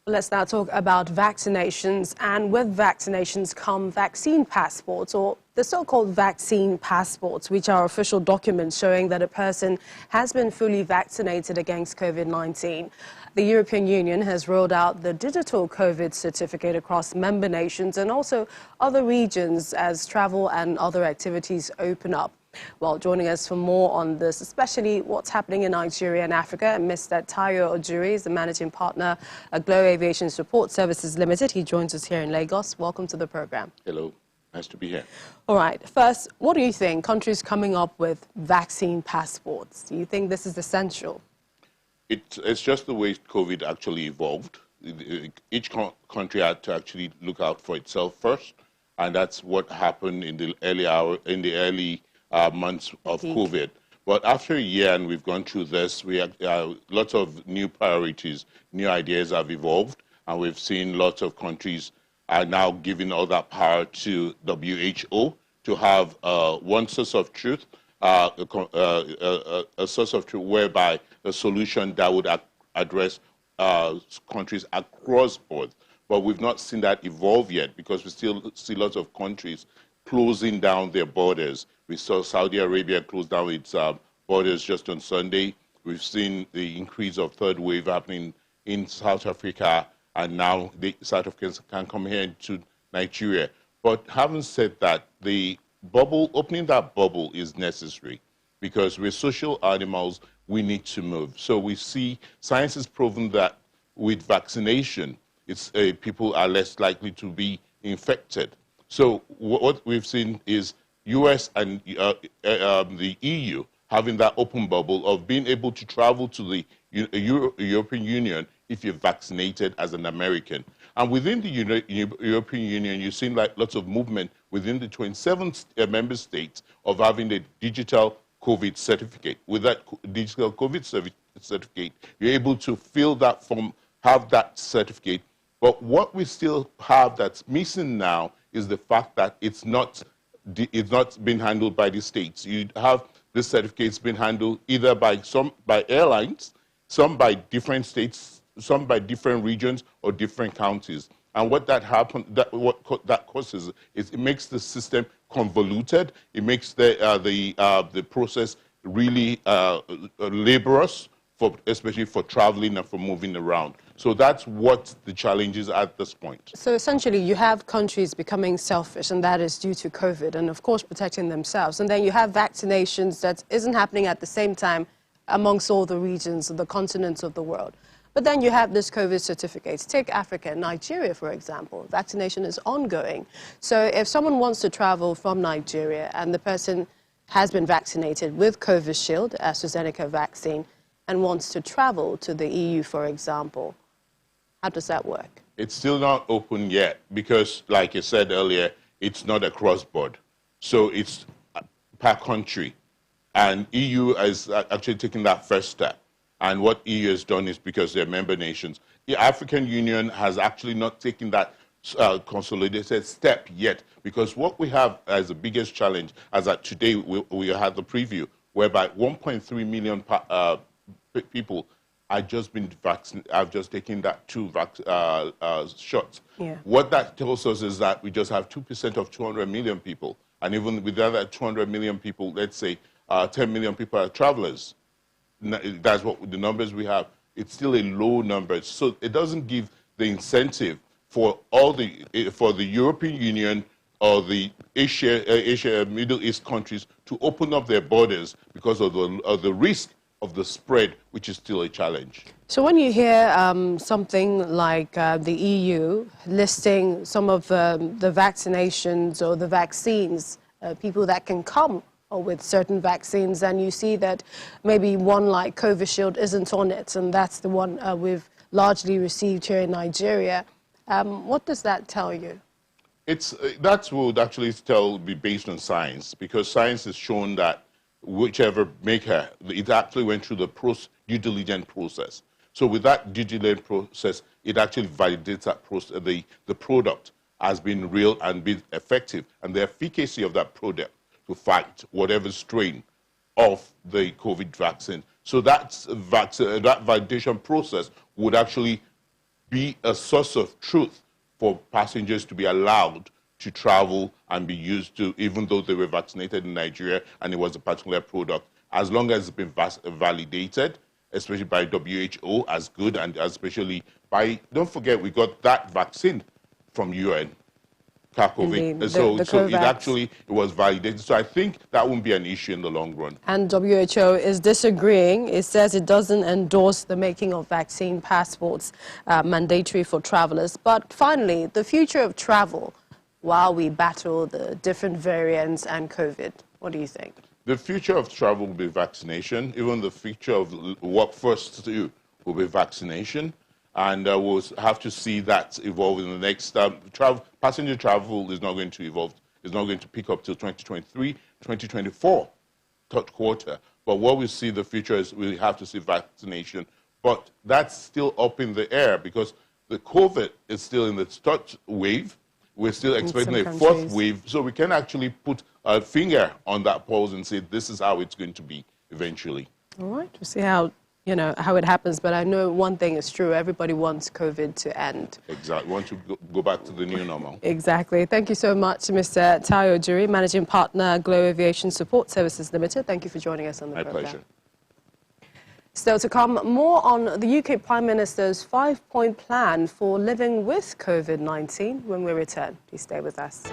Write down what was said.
Let's now talk about vaccinations, and with vaccinations come vaccine passports, or the so-called vaccine passports, which are official documents showing that a person has been fully vaccinated against COVID-19. The European Union has rolled out the digital COVID certificate across member nations and also other regions as travel and other activities open up. Well, joining us for more on this, especially what's happening in Nigeria and Africa, Mr. Tayo Ajuri is the managing partner at Glow Aviation Support Services Limited. He joins us here in Lagos. Welcome to the program. Hello. Nice to be here. All right. First, what do you think? Countries coming up with vaccine passports. Do you think this is essential? It's just the way COVID actually evolved. Each country had to actually look out for itself first, and that's what happened in the early months of COVID. But after a year and we've gone through this, we have lots of new priorities, new ideas have evolved, and we've seen lots of countries are now giving all that power to WHO to have one source of truth, a source of truth whereby a solution that would address countries across boards. But we've not seen that evolve yet because we still see lots of countries closing down their borders. We saw Saudi Arabia close down its borders just on Sunday. We've seen the increase of third wave happening in South Africa, and now the South Africans can come here into Nigeria. But having said that, the bubble, opening that bubble is necessary because we're social animals, we need to move. So we see science has proven that with vaccination, people are less likely to be infected. So what we've seen is US and the EU having that open bubble of being able to travel to the European Union if you're vaccinated as an American. And within the European Union, you've seen like lots of movement within the 27 member states of having a digital COVID certificate. With that digital COVID certificate, you're able to fill that form, have that certificate. But what we still have that's missing now is the fact that it's not being handled by the states. You have the certificates being handled either by airlines, some by different states, some by different regions or different counties. And what that causes is it makes the system convoluted. It makes the process really laborious, especially for traveling and for moving around. So that's what the challenge is at this point. So essentially you have countries becoming selfish, and that is due to COVID and of course protecting themselves. And then you have vaccinations that isn't happening at the same time amongst all the regions of the continents of the world. But then you have this COVID certificates. Take Africa, Nigeria, for example. Vaccination is ongoing. So if someone wants to travel from Nigeria and the person has been vaccinated with Covishield, AstraZeneca vaccine, and wants to travel to the EU, for example, how does that work? It's still not open yet because, like I said earlier, it's not a cross-border. So it's per country. And EU is actually taking that first step. And what EU has done is because they're member nations. The African Union has actually not taken that consolidated step yet, because what we have as the biggest challenge, as at today we had the preview, whereby 1.3 million people have just been vaccinated, have just taken that two shots. Yeah. What that tells us is that we just have 2% of 200 million people. And even with that 200 million people, let's say 10 million people are travelers. That's what the numbers we have. It's still a low number. So it doesn't give the incentive for the European Union or the Asia, Middle East countries to open up their borders because of the risk of the spread, which is still a challenge. So when you hear something like the EU listing some of the vaccinations or the vaccines, people that can come or with certain vaccines, and you see that maybe one like Covishield isn't on it, and that's the one we've largely received here in Nigeria. What does that tell you? That would actually be based on science, because science has shown that whichever maker, it actually went through the due diligence process. So with that due diligence process, it actually validates that process, the product has been real and been effective, and the efficacy of that product to fight whatever strain of the COVID vaccine. So that validation process would actually be a source of truth for passengers to be allowed to travel and be used to, even though they were vaccinated in Nigeria and it was a particular product, as long as it's been validated, especially by WHO as good, and especially by, don't forget, we got that vaccine from UN. Indeed, So the it was validated. So I think that won't be an issue in the long run. And WHO is disagreeing. It says it doesn't endorse the making of vaccine passports mandatory for travelers. But finally, the future of travel while we battle the different variants and COVID. What do you think? The future of travel will be vaccination. Even the future of workforce too will be vaccination. And we'll have to see that evolve in the next passenger travel is not going to evolve. It's not going to pick up till 2023, 2024, third quarter. But what we see the future is we have to see vaccination. But that's still up in the air because the COVID is still in the third wave. We're still expecting a fourth wave. So we can actually put a finger on that pulse and say this is how it's going to be eventually. All right. We'll see how it happens, but I know one thing is true. Everybody wants COVID to end. Exactly. We want to go back to the new normal. Exactly. Thank you so much, Mr. Ajuri, Managing Partner, Glow Aviation Support Services Limited. Thank you for joining us on the program. My pleasure. Still to come, more on the UK Prime Minister's 5-point plan for living with COVID-19 when we return. Please stay with us.